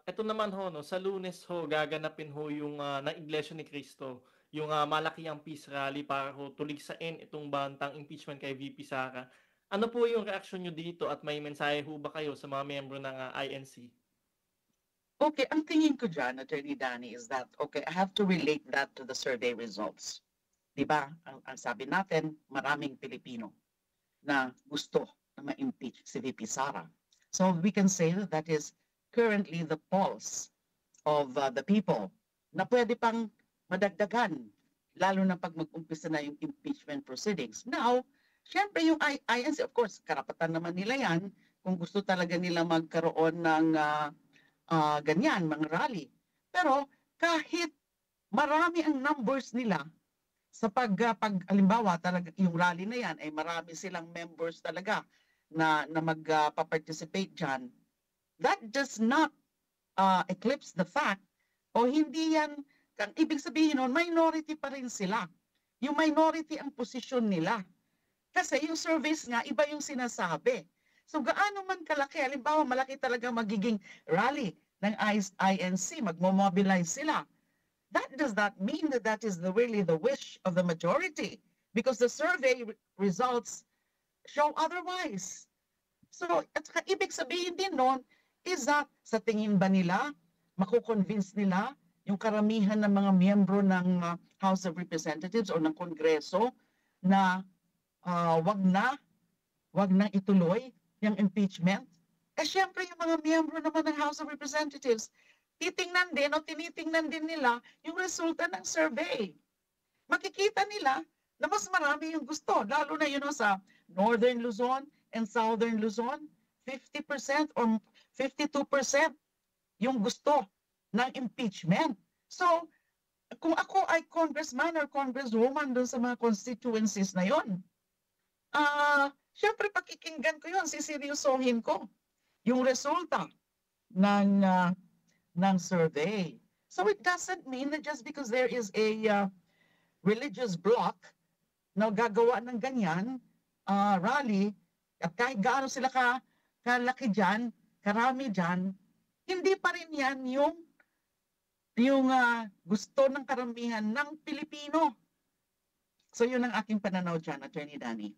eto naman ho 'no, sa Lunes ho gaganapin ho yung, ng Iglesia ni Cristo, yung, malakihang peace rally para ho tuligsain itong bantang impeachment kay VP Sara. Ano po yung reaksyon niyo dito at may mensahe ho ba kayo sa mga miyembro ng, INC? Okay, ang tingin ko diyan, Attorney Danny, is that, okay, I have to relate that to the survey results. 'Di ba? Ang sabi natin, maraming Pilipino na gusto na ma-impeach si VP Sara. So we can say that that is currently the pulse of the people na pwede pang madagdagan, lalo na pag mag-umpisa na yung impeachment proceedings. Now, syempre yung INC, of course, karapatan naman nila yan kung gusto talaga nila magkaroon ng ganyan, mga rally. Pero kahit marami ang numbers nila, sa halimbawa talaga yung rally na yan ay marami silang members talaga na magpa-participate diyan, that does not eclipse the fact o hindi yan, kang ibig sabihin nun, minority pa rin sila. Yung minority ang posisyon nila. Kasi yung surveys nga, iba yung sinasabi. So gaano man kalaki, halimbawa malaki talaga magiging rally ng INC, magmo-mobilize sila. That does not mean that that is really the wish of the majority, because the survey results show otherwise. So, at saka ibig sabihin din nun is that sa tingin ba nila, makukonvince nila yung karamihan ng mga miyembro ng House of Representatives o ng Kongreso na wag na ituloy yung impeachment? Eh, syempre yung mga miyembro naman ng House of Representatives, titingnan din o tinitingnan din nila yung resulta ng survey. Makikita nila na mas marami yung gusto, lalo na yun sa Northern Luzon and Southern Luzon, 50% or 52% yung gusto ng impeachment. So, kung ako ay congressman or congresswoman dun sa mga constituencies na yon, syempre pakikinggan ko yun, siseryosohin ko yung resulta ng ng survey. So it doesn't mean that just because there is a religious bloc na gagawa ng ganyan rally, at kahit gaano sila kalaki dyan, karami dyan, hindi pa rin yan yung gusto ng karamihan ng Pilipino. So yun ang aking pananaw dyan, Attorney Danny.